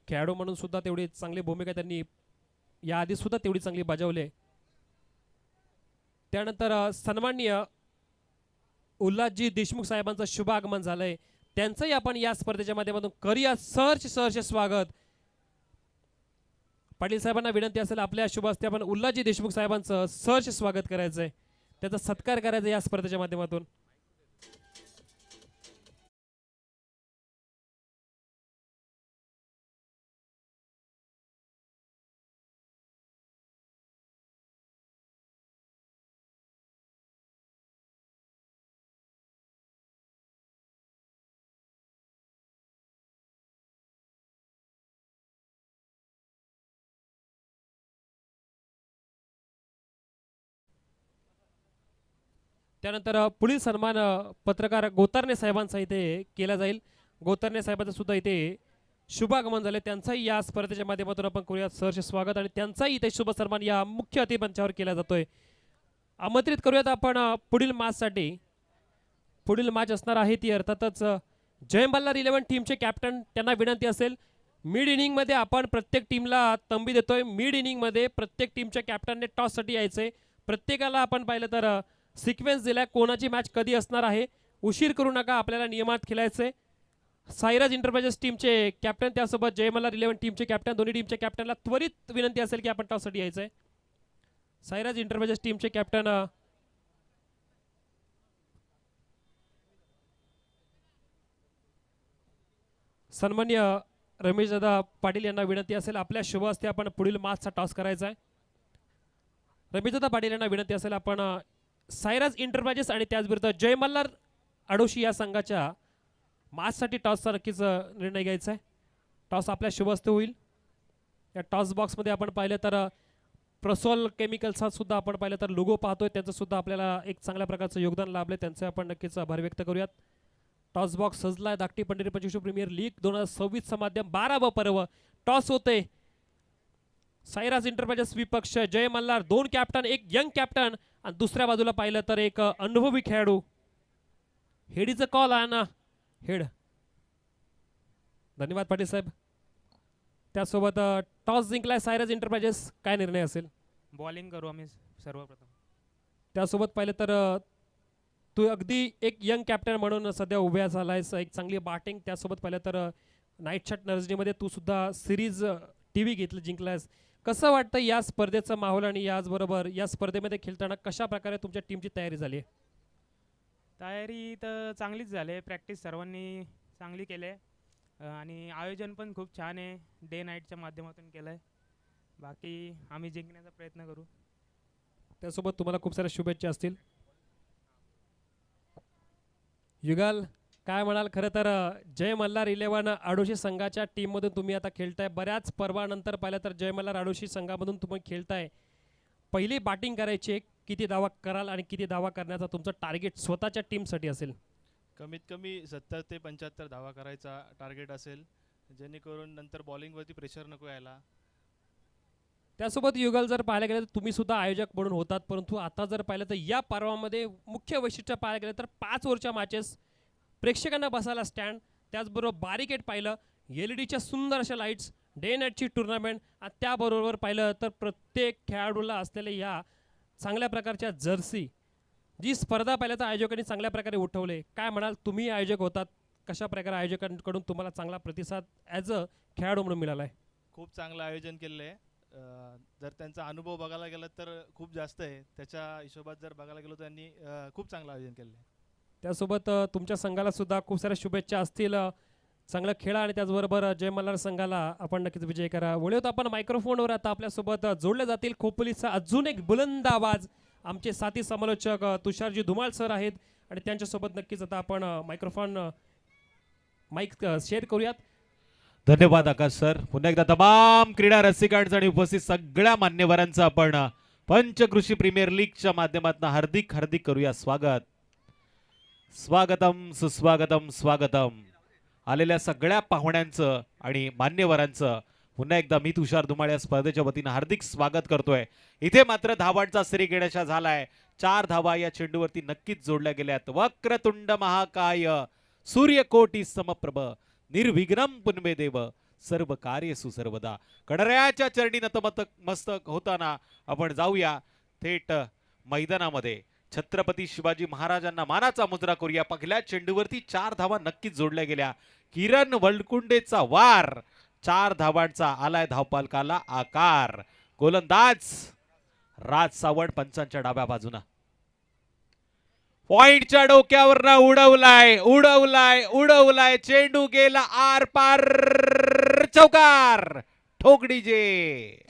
खेळाडू म्हणून सुद्धा तेवढी चांगली भूमिका त्यांनी याआधी सुद्धा तेवढी चांगली बजावली. त्यानंतर सन्माननीय उल्हासजी देशमुख साहेबांचं शुभ आगमन झालंय, त्यांचंही आपण या स्पर्धेच्या माध्यमातून करूया सहर्ष स्वागत. पाटील साहेबांना विनंती असेल आपल्या शुभ हस्ते आपण उल्हासजी देशमुख साहेबांचं सहर्ष स्वागत करायचंय, त्याचा सत्कार करायचा या स्पर्धेच्या माध्यमातून. त्यानंतर पुढील सन्मान पत्रकार गोतरणे साहेबांचा इथे केला जाईल. गोतरणे साहेबांचं सुद्धा इथे शुभागमन झाले, त्यांचाही या स्पर्धेच्या माध्यमातून आपण करूया सहर्ष स्वागत आणि त्यांचाही इथे शुभ सन्मान या मुख्य अतिथी मंचावर केला जातोय. आमंत्रित करूयात आपण पुढील मॅचसाठी. पुढील मॅच असणार आहे ती अर्थातच जय मल्हार 11 टीमचे कॅप्टन, त्यांना विनंती असेल मिड इनिंगमध्ये आपण प्रत्येक टीमला तंबी देतोय. मिड इनिंगमध्ये प्रत्येक टीमच्या कॅप्टनने टॉससाठी यायचंय. प्रत्येकाला आपण पाहिलं तर सिक्वेन्स दिलाय कोणाची मॅच कधी असणार आहे. उशीर करू नका, आपल्याला नियमात खेळायचंय. साईराज इंटरप्राइजेस टीमचे कॅप्टन त्यासोबत जय मल्हार 11 टीमचे कॅप्टन, दोन्ही टीमच्या कॅप्टनला त्वरित विनंती असेल की आपण टॉससाठी यायचंय. साईराज इंटरप्राइजेस टीमचे कॅप्टन सन्माननीय रमेशदादा पाटील यांना विनंती असेल आपल्या शुभ हस्ते आपण पुढील मॅचचा टॉस करायचा आहे. रमेशदादा पाटील यांना विनंती असेल आपण साईराज इंटरप्राइजेस आणि त्याचविरुद्ध जय मल्हार आडोशी या संघाच्या मॅचसाठी टॉसचा नक्कीच निर्णय घ्यायचा आहे. टॉस आपल्या शुभ हस्ते होईल. या टॉस बॉक्समध्ये आपण पाहिलं तर प्रसोल केमिकल्सचा सुद्धा आपण पाहिलं तर लोगो पाहतोय, त्यांचं सुद्धा आपल्याला एक चांगल्या प्रकारचं योगदान लाभले, त्यांचे आपण नक्कीच आभार व्यक्त करूयात. टॉस बॉक्स सजलाय धाकटी पंढरी पंचवीस प्रीमियर लीग 2026 माध्यम 12व पर्व. टॉस होते साईराज इंटरप्राइजेस विपक्ष जय मल्हार, 2 कॅप्टन, एक यंग कॅप्टन आणि दुसऱ्या बाजूला पाहिलं तर एक अनुभवी खेळाडू. हेडीचं कॉल आहे ना, हेड. धन्यवाद पाटील साहेब. त्यासोबत टॉस जिंकलाय साईराज इंटरप्राइजेस, काय निर्णय असेल? बॉलिंग करू आम्ही सर्वप्रथम. त्यासोबत पाहिलं तर तू अगदी एक यंग कॅप्टन म्हणून सध्या उभ्या झालायस, एक चांगली बॅटिंग. त्यासोबत पाहिलं तर नाईट शॉट नर्सरीमध्ये तू सुद्धा सिरीज टीव्ही घेतलं, जिंकलायस. कसं वाटतं या स्पर्धेचा माहोल आणि याचबरोबर या स्पर्धेमध्ये खेळताना कशा प्रकारे तुमच्या टीमची तयारी झाली आहे? तयारी तर चांगलीच झाली आहे, प्रॅक्टिस सर्वांनी चांगली केली आहे आणि आयोजन पण खूप छान आहे, डे नाईटच्या माध्यमातून केलं आहे. बाकी आम्ही जिंकण्याचा प्रयत्न करू. त्यासोबत तुम्हाला खूप साऱ्या शुभेच्छा असतील. युगल काय म्हणाल? खरं तर जय मल्हार 11 आडोशी संघाच्या टीममधून तुम्ही आता खेळताय. बऱ्याच पर्वानंतर पाहिलं तर जय मल्हार आडोशी संघामधून तुम्ही खेळताय. पहिली बॅटिंग करायची, किती धावा कराल आणि किती धावा करण्याचा तुमचं टार्गेट स्वतःच्या टीमसाठी असेल? कमीत कमी 70 ते 75 धावा करायचा टार्गेट असेल, जेणेकरून नंतर बॉलिंगवरती प्रेशर नको यायला. त्यासोबत युगल जर पाहायला गेलं तर तुम्ही सुद्धा आयोजक म्हणून होतात, परंतु आता जर पाहिलं तर या पर्वामध्ये मुख्य वैशिष्ट्य पाहायला गेलं तर 5 ओव्हरच्या मॅचेस, प्रेक्षकांना बसायला स्टँड, त्याचबरोबर बॅरिकेड पाहिलं, एलईडीच्या सुंदर अशा लाईट्स, डे नाईटची टुर्नामेंट आणि त्याबरोबर पाहिलं तर प्रत्येक खेळाडूला असलेले या चांगल्या प्रकारच्या जर्सी, जी स्पर्धा पाहिलं तर आयोजकांनी चांगल्या प्रकारे उठवले. काय म्हणाल, तुम्ही आयोजक होतात, कशा प्रकारे आयोजकांकडून तुम्हाला चांगला प्रतिसाद ॲज अ खेळाडू म्हणून मिळाला आहे? खूप चांगलं आयोजन केलं आहे. जर त्यांचा अनुभव बघायला गेला तर खूप जास्त आहे, त्याच्या हिशोबात जर बघायला गेलो तर त्यांनी खूप चांगलं आयोजन केलं आहे. त्यासोबत तुमच्या संघाला सुद्धा खूप साऱ्या शुभेच्छा असतील. चांगलं खेळा आणि त्याचबरोबर जय मल्हार संघाला आपण नक्कीच विजय करा. वळूयात आपण मायक्रोफोनवर. आता आपल्यासोबत जोडले जातील खोपोलीचा अजून एक बुलंद आवाज, आमचे साथी समालोचक तुषारजी धुमाळ सर आहेत आणि त्यांच्यासोबत नक्कीच आता आपण माईक शेअर करूयात. धन्यवाद आकाश सर. पुन्हा एकदा तमाम क्रीडा रसिकांचं आणि उपस्थित सगळ्या मान्यवरांचं आपण पंचकृषी प्रीमियर लीगच्या माध्यमातून हार्दिक हार्दिक करूया स्वागत. स्वागतम सुस्वागतम स्वागतम. आलेल्या सगळ्या पाहुण्यांचं आणि मान्यवरांचं पुन्हा एकदा मी तुषार धुमाळ या स्पर्धेच्या वतीनं हार्दिक स्वागत करतोय. इथे मात्र धावांचा श्री गणेशा झालाय. 4 धावा या चेंडूवरती नक्कीच जोडल्या गेल्यात. वक्रतुंड महाकाय सूर्यकोटी समप्रभ निर्विघ्नम पुनमे देव सर्व कार्यसु सर्वदा. कणऱ्याच्या चरणी नतमस्तक होताना आपण जाऊया थेट मैदानामध्ये. छत्रपती शिवाजी महाराजांना मानाचा मुजरा करूया. पहिल्या चेंडूवरती 4 धावा नक्कीच जोडल्या गेल्या. किरण वलकुंडेचा वार, 4 धावांचा आलाय धावपालकाला आकार. गोलंदाज राज सावंत पंचांच्या डाव्या बाजूना. पॉइंटच्या डोक्यावरनं उडवलाय उडवलाय उडवलाय. चेंडू गेला आर पार. चौकार ठोकडी जे.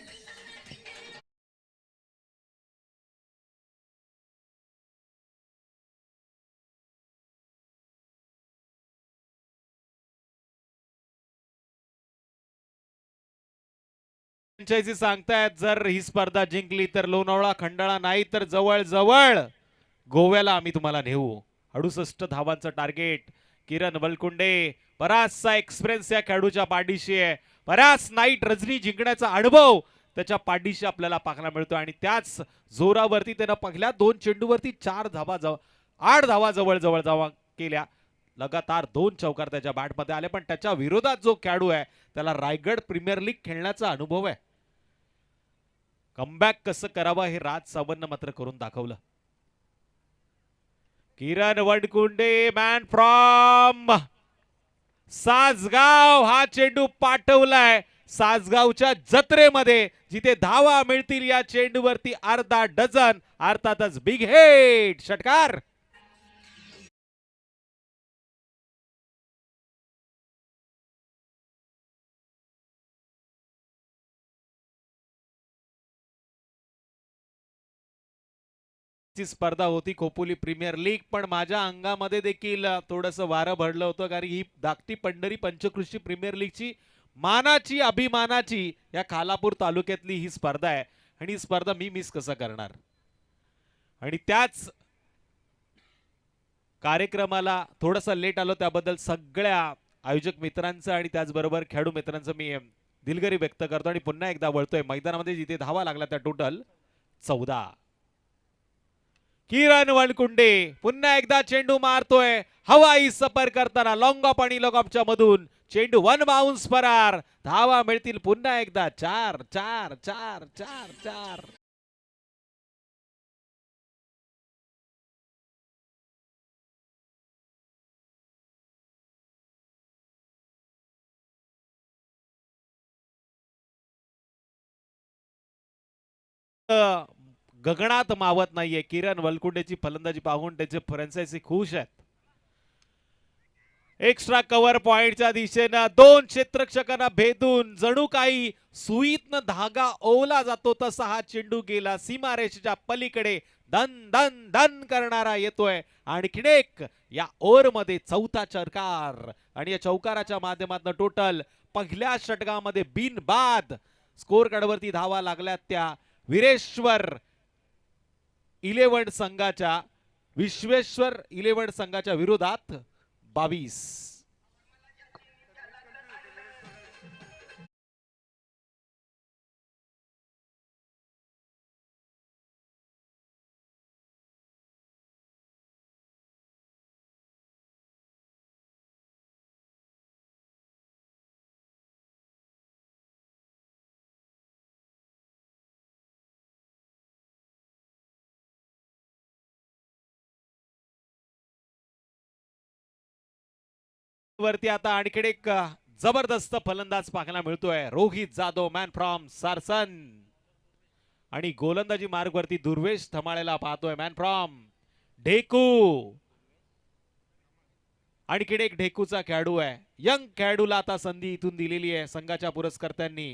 फ्रँचायझी सांगतायत जर ही स्पर्धा जिंकली तर लोणावळा खंडाळा नाही तर जवळ जवळ गोव्याला आम्ही तुम्हाला नेऊ. 68 धावांचं टार्गेट. किरण वलकुंडे बराचसा एक्सपिरियन्स या खेळाडूच्या पाठीशी आहे. बराच नाईट रजनी जिंकण्याचा अनुभव त्याच्या पाठीशी आपल्याला पाहायला मिळतो आणि त्याच जोरावरती त्यानं पहिल्या 2 चेंडूवरती 8 धावा जवळ जवळ केल्या. लगातार 2 चौकार त्याच्या बॅटमध्ये आले. पण त्याच्या विरोधात जो खेळाडू आहे त्याला रायगड प्रीमियर लीग खेळण्याचा अनुभव आहे. कमबॅक कसं करावं हे राज सावंतनं मात्र करून दाखवलं. किरण वडकुंडे मॅन फ्रॉम सासगाव हा चेंडू पाठवलाय सासगावच्या जत्रेमध्ये जिथे धावा मिळतील या चेंडूवरती अर्धा डझन. अर्थातच बिग हिट. षटकार. ची स्पर्धा होती खोपोली प्रीमियर लीग. पण माझ्या अंगामध्ये देखील थोडंसं वारं भरलं होतं कारण ही धाकटी पंढरी पंचकृषी प्रीमियर लीगची मानाची अभिमानाची या खालापूर तालुक्यातली ही स्पर्धा आहे आणि ही स्पर्धा मी मिस कसं करणार. आणि त्याच कार्यक्रमाला थोडासा लेट आलो त्याबद्दल सगळ्या आयोजक मित्रांचं आणि त्याचबरोबर खेळाडू मित्रांचं मी दिलगिरी व्यक्त करतो. आणि पुन्हा एकदा वळतोय मैदानामध्ये जिथे धावा लागला त्या टोटल 14. किरण वलकुंडे पुन्हा एकदा चेंडू मारतोय. हवाई सफर करताना लॉंग ऑफ आणि लॉंग ऑफच्या मधून चेंडू 1 बाउन्स फरार. धावा मिळतील पुन्हा एकदा 4 4 4 4 4. गगनात मावत नाहीये. किरण वलकुंडेची फलंदाजी पाहून त्याचे फ्रँचायझी खुश आहेत. एक्स्ट्रा कव्हर पॉइंटच्या दिशेनं 2 क्षेत्ररक्षकांना भेदून जणू काही सुईतनं धागा ओवला जातो तसा हा चेंडू गेला सीमारेषेच्या पलीकडे. धन धन धन करणारा येतोय. आणखीन एक या ओव्हर मध्ये 4था चौकार आणि या चौकाराच्या माध्यमातून टोटल पहिल्या षटकामध्ये बिनबाद स्कोर कार्डवरती धावा लागल्यात त्या वीरेश्वर 11 संघाच्या विश्वेश्वर 11 संघाच्या विरोधात 22. वरती आता आणखी एक जबरदस्त फलंदाज पाहायला मिळतोय. Rohit Jadhav man from Sarsan. आणि गोलंदाजी मार्ग वरती दुर्वेश धमाळेला पाहतोय मॅन फ्रॉम ढेकू. आणखीन एक ढेकूचा खेळाडू आहे. यंग खेळाडूला आता संधी इथून दिलेली आहे संघाच्या पुरस्कर्त्यांनी.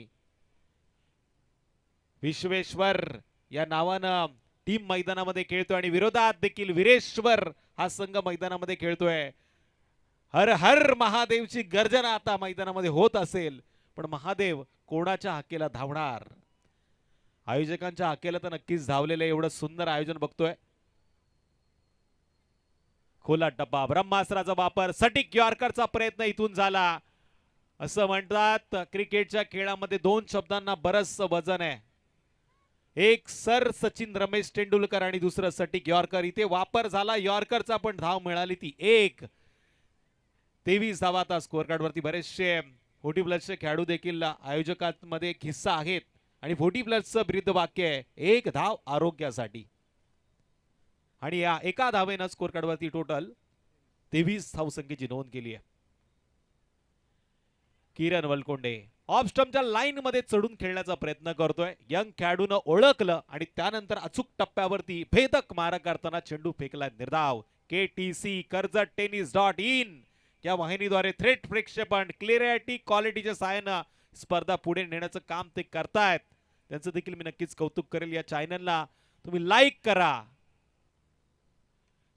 विश्वेश्वर या नावानं टीम मैदानामध्ये खेळतोय आणि विरोधात देखील वीरेश्वर हा संघ मैदानामध्ये खेळतोय. हर हर महादेवची गर्जना आता मैदानामध्ये होत असेल पण महादेव कोणाच्या हाकेला धावणार. आयोजकांच्या हाकेला तर नक्कीच धावलेलं एवढं सुंदर आयोजन बघतोय. खोला टप्पा ब्रह्मास्त्राचा वापर सटीक यॉर्करचा प्रयत्न इथून झाला असं म्हणतात क्रिकेटच्या खेळामध्ये दोन शब्दांना बरंच वजन आहे. एक सर सचिन रमेश तेंडुलकर आणि दुसरं सटिक यॉर्कर. इथे वापर झाला यॉर्करचा, पण धाव मिळाली ती एक. 23 धावा आता स्कोअर कार्ड वरती. बरेचसे 40 प्लसचे खेळाडू देखील आयोजकांमध्ये एक हिस्सा आहेत आणि 40 प्लसचं ब्रीद वाक्य आहे एक धाव आरोग्यासाठी. आणि या एका धावेनं स्कोअर कार्ड वरती टोटल 23 धावसंख्येची नोंद केली आहे. किरण वलकोंडे ऑफ स्टंपच्या लाईन मध्ये चढून खेळण्याचा प्रयत्न करतोय. यंग खेळाडूनं ओळखलं आणि त्यानंतर अचूक टप्प्यावरती भेदक मारा करताना चेंडू फेकला निर्धाव. KTC KarjatTennis.in या वाहिनीद्वारे थेट प्रक्षेपण क्लिअरिटी क्वालिटीच्या सहाय्यानं स्पर्धा पुढे नेण्याचं काम ते करतायत. त्यांचं देखील मी नक्कीच कौतुक करेल. या चॅनलला तुम्ही लाईक करा,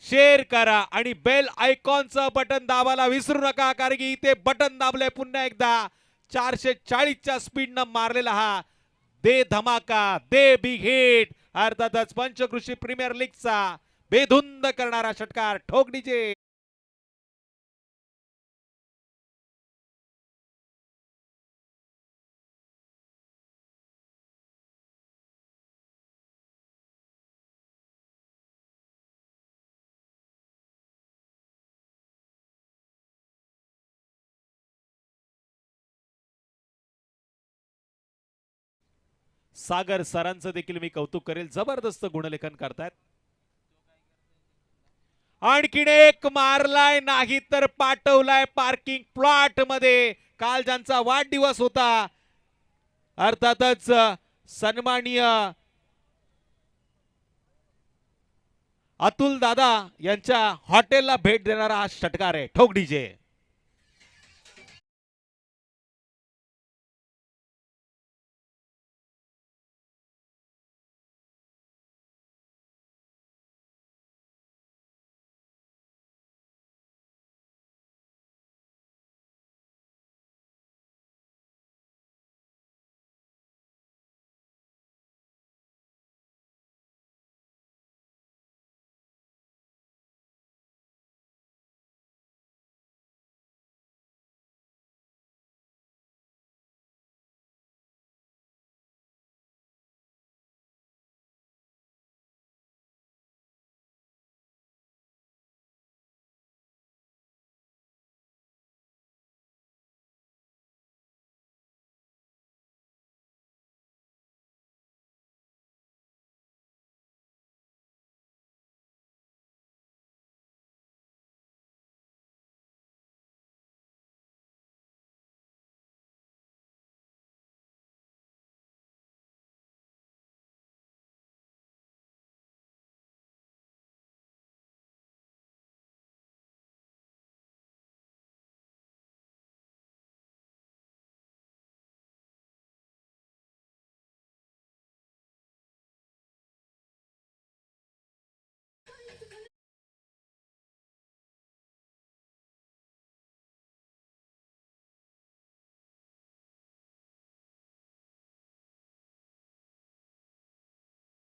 शेअर करा आणि बेल आयकॉनचं बटन दाबायला विसरू नका, कारण की इथे बटन दाबलंय पुन्हा एकदा 440च्या स्पीडनं मारलेला हा दे धमाका दे बिग हिट, अर्थातच पंचकृषी प्रीमियर लीगचा बेधुंद करणारा षटकार ठोक डीजे. सागर सरांचं देखील मी कौतुक करेल, जबरदस्त गुणलेखन करतायत. आणखीन एक मारलाय, नाही तर पाठवलाय पार्किंग प्लॉट मध्ये. काल ज्यांचा वाढदिवस होता, अर्थातच सन्माननीय अतुल दादा यांच्या हॉटेलला भेट देणारा हा षटकार आहे ठोक डीजे.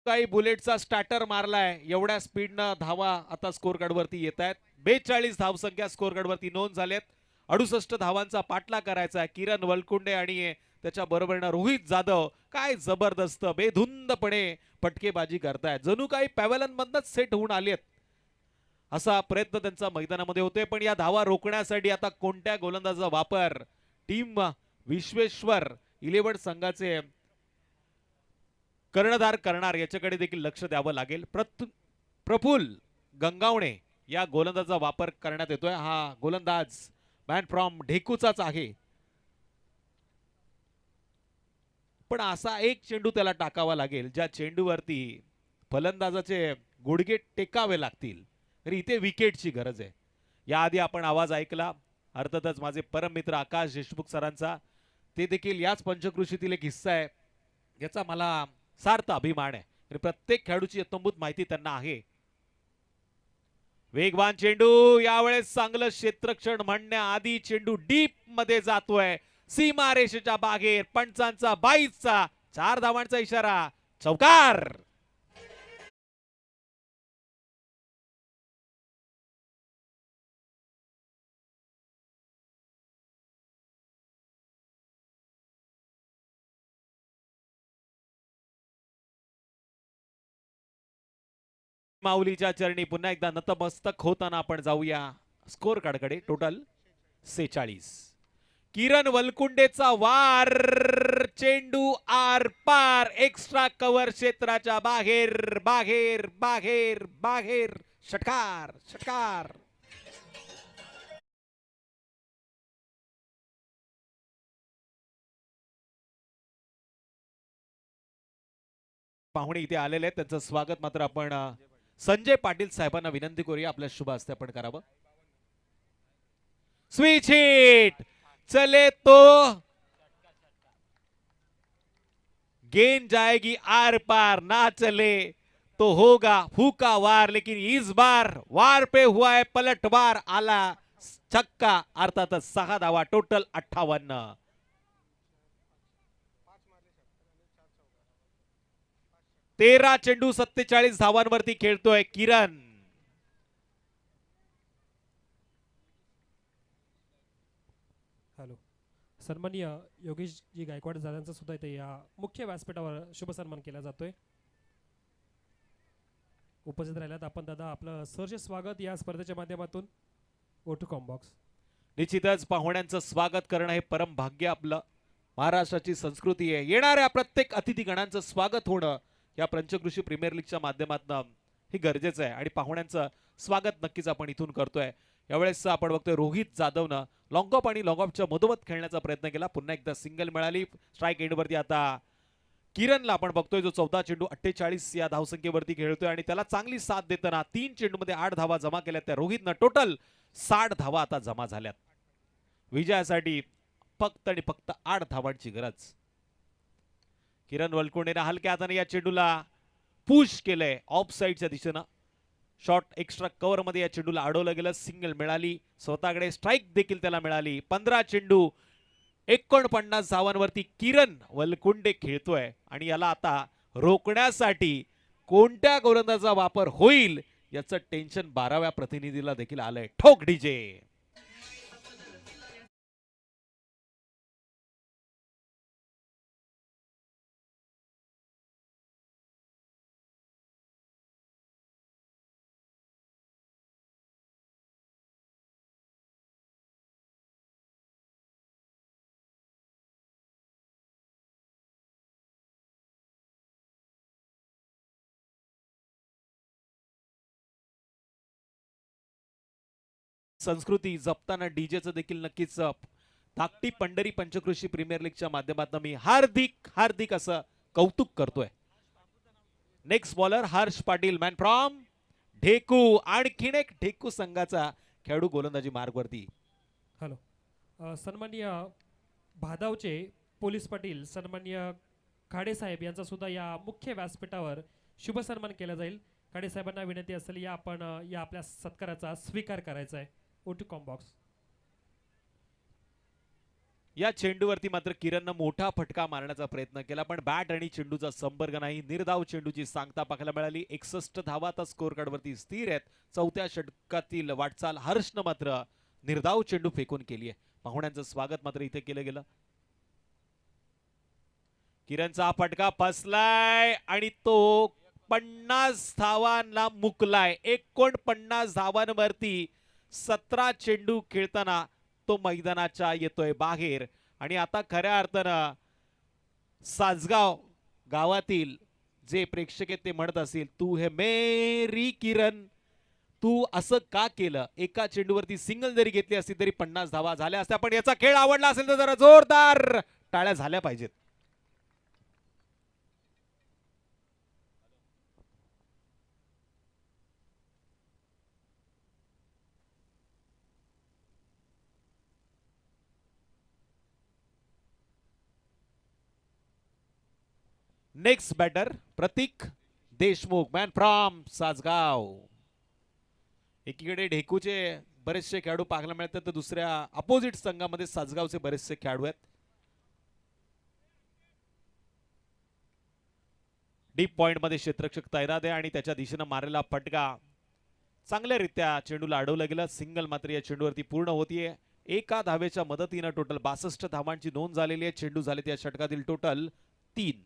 काही बुलेटचा स्टार्टर मारलाय, एवढ्या स्पीडनं धावा आता स्कोर कार्ड वरती येत आहेत. 42 धावसंख्या स्कोर कार्ड वरती नोंद झाल्यात. 68 धावांचा पाठला करायचा आहे. किरण वलकुंडे आणि त्याच्या बरोबरीनं रोहित जाधव काय जबरदस्त बेधुंदपणे फटकेबाजी करतायत, जणू काही पॅव्हलन मधनच सेट होऊन आलेत असा प्रयत्न त्यांचा मैदानामध्ये होतोय. पण या धावा रोखण्यासाठी आता कोणत्या गोलंदाजाचा वापर टीम विश्वेश्वर 11 संघाचे कर्णधार करणार याच्याकडे देखील लक्ष द्यावं लागेल. प्रफुल गंगावणे या गोलंदाजाचा वापर करण्यात येतोय. हा गोलंदाज मॅन फ्रॉम ढेकूचाच आहे, पण असा एक चेंडू त्याला टाकावा लागेल ज्या चेंडूवरती फलंदाजाचे गुडघे टेकावे लागतील. तर इथे विकेटची गरज आहे. याआधी आपण आवाज ऐकला, अर्थातच माझे परम मित्र आकाश देशमुख सरांचा. ते देखील याच पंचकृषीतील एक हिस्सा आहे, याचा मला सार्थ अभिमान आहे. प्रत्येक खेळाडूची यथंभूत माहिती त्यांना आहे. वेगवान चेंडू, यावेळेस चांगलं क्षेत्ररक्षण म्हणण्याआधी चेंडू डीप मध्ये जातोय, सीमारेषेच्या बाहेर. पंचांचा 22चा 4 धावांचा इशारा, चौकार. माऊलीच्या चरणी पुन्हा एकदा नतमस्तक होताना आपण जाऊया स्कोर कार्डकडे. टोटल 46. किरण वलकुंडेचा वार, चेंडू आर पार, एक्स्ट्रा कव्हर क्षेत्राच्या बाहेर बाहेर बाहेर बाहेर. षटकार षटकार. पाहुणे इथे आलेले आहेत, त्यांचं स्वागत मात्र आपण संजय पाटील साहेबांना विनंती करूया आपल्या शुभ हस्ते आपण करावं. Switch hit. चले तो गेंद जाएगी आर पार, ना चले तो होगा फूका वार. लेकिन इस बार वार पे हुआ है पलटवार, आला छक्का. अर्थातच 6 धावा. टोटल 58. 13 चेंडू 47 धावांवरती खेळतोय किरण. हॅलो. सन्माननीय योगेशजी गायकवाड दादांचा सुद्धा इथे या मुख्य व्यासपीठावर शुभ सन्मान केला जातोय. उपस्थित राहिल्यात आपण दादा, आपलं सहर्ष स्वागत या स्पर्धेच्या माध्यमातून O2 कॉम्बॉक्स. निश्चितच पाहुण्यांचं स्वागत करणं हे परम भाग्य आपलं. महाराष्ट्राची संस्कृती आहे. येणाऱ्या प्रत्येक अतिथीगणांचं स्वागत होणं या पंचकृषी प्रीमियर लीगच्या माध्यमातून हे गरजेचं आहे आणि पाहुण्यांचं स्वागत नक्कीच आपण इथून करतोय. यावेळेस आपण बघतोय रोहित जाधवनं लॉंग ऑफ आणि लॉंग ऑफच्या मधोमध खेळण्याचा प्रयत्न केला. पुन्हा एकदा सिंगल मिळाली. स्ट्राईक एंडवरती आता किरणला आपण बघतोय जो 14 चेंडू 48 या धावसंख्येवरती खेळतोय आणि त्याला चांगली साथ देताना 3 चेंडूमध्ये 8 धावा जमा केल्या. त्या रोहितनं टोटल 60 धावा आता जमा झाल्यात. विजयासाठी फक्त आणि फक्त 8 धावांची गरज. किरण वलकुंडेनं हलक्या हाताने या चेंडूला पुश केलंय ऑफ साईडच्या दिशेनं. शॉट एक्स्ट्रा कव्हर मध्ये या चेंडूला अडवलं गेलं. सिंगल मिळाली. स्वतःकडे स्ट्राईक देखील त्याला मिळाली. 15 चेंडू 49 धावांवरती किरण वलकुंडे खेळतोय आणि याला आता रोखण्यासाठी कोणत्या गोलंदाजाचा वापर होईल याचं टेन्शन 12व्या प्रतिनिधीला देखील आलंय. ठोक डीजे. संस्कृती जपताना डीजेचं देखील नक्कीच धाकटी पंढरी पंचकृषी प्रीमियर लीगच्या माध्यमातून मी हार्दिक हार्दिक असं कौतुक करतोय. Next bowler Harsh Patil, man from Dheku. आणखीन एक ढेकू संघाचा खेळाडू गोलंदाजी मार्गवरती. हॅलो. सन्माननीय भादावचे पोलीस पाटील सन्माननीय खाडे साहेब यांचा सुद्धा या मुख्य व्यासपीठावर शुभ सन्मान केला जाईल. खाडे साहेबांना विनंती असेल या आपण या आपल्या सत्काराचा स्वीकार करायचा आहे. O2 combox. या चेंडूवरती मात्र किरणनं मोठा फटका मारण्याचा प्रयत्न केला पण बॅट आणि चेंडूचा संपर्क नाही. निर्धाव चेंडूची सांगता पाहायला मिळाली. 61 धावा आता स्कोर कार्डवरती स्थिर आहेत. 4थ्या षटकातील वाटचाल हर्षनं मात्र निर्धाव चेंडू फेकून केली आहे. पाहुण्यांचं स्वागत मात्र इथे केलं गेलं. किरणचा फटका फसलाय आणि तो 50 धावांना मुकलाय. 49 धावांवरती 17 चेंडू खेळताना तो मैदानाच्या येतोय बाहेर आणि आता खऱ्या अर्थानं सासगाव गावातील जे प्रेक्षक आहेत ते म्हणत असतील, तू हे मेरी किरण, तू असं का केलं? एका चेंडूवरती सिंगल जरी घेतली असती तरी 50 धावा झाल्या असत्या. पण याचा खेळ आवडला असेल तर जरा जोरदार टाळ्या झाल्या पाहिजेत. Next batter Pratik Deshmukh, man from Sasgaon. एकीकडे ढेकूचे बरेचसे खेळाडू पाहायला मिळतात तर दुसऱ्या अपोजिट संघामध्ये सासगावचे बरेचसे खेळाडू आहेत. डीप पॉइंट मध्ये क्षेत्ररक्षक तैनात आहे आणि त्याच्या दिशेने मारलेला फटका चांगल्यारीत्या चेंडूला अडवलं गेलं. सिंगल मात्र या चेंडूवरती पूर्ण होतीये. एका धावेच्या मदतीने टोटल 62 धावांची नोंद झालेली आहे. चेंडू झाले त्या षटकातील टोटल 3.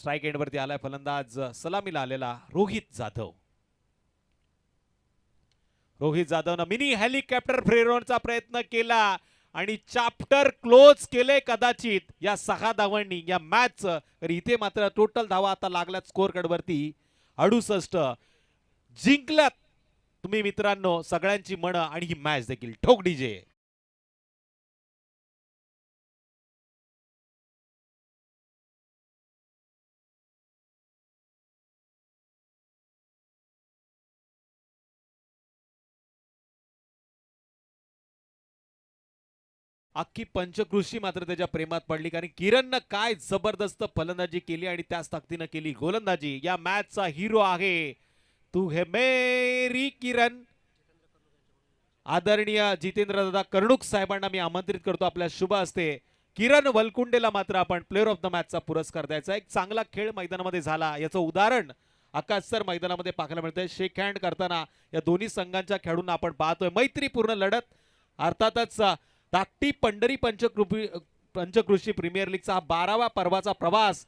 स्ट्राईक एंडवरती आलाय फलंदाज सलामीला आलेला रोहित जाधव. रोहित जाधवनं मिनी हेलिकॉप्टर फिरवण्याचा प्रयत्न केला आणि चॅप्टर क्लोज केले कदाचित या 6 धावांनी या मॅच. तर इथे मात्र टोटल धावा आता लागल्यात स्कोर कार्डवरती 68. जिंकल्यात तुम्ही मित्रांनो सगळ्यांची मनं आणि ही मॅच देखील. ठोक डीजे. अख्खी पंचकृषी मात्र त्याच्या प्रेमात पडली कारण किरणनं काय जबरदस्त फलंदाजी केली आणि त्याच ताकदीनं केली गोलंदाजी. या मॅचचा हिरो आहे तू हे मेरी किरण. आदरणीय जितेंद्र दादा कर्णुक साहेबांना मी आमंत्रित करतो आपल्या शुभ हस्ते. किरण वलकुंडेला मात्र आपण प्लेअर ऑफ द मॅचचा पुरस्कार द्यायचा. एक चांगला खेळ मैदानामध्ये झाला याचं उदाहरण आकाश सर मैदानामध्ये पाहायला मिळतंय. शेक हँड करताना या दोन्ही संघांच्या खेळाडूंना आपण पाहतोय. मैत्रीपूर्ण लढत. अर्थातच धाकटी पंढरी पंचकृषी प्रीमियर लीगचा 12वा पर्वाचा प्रवास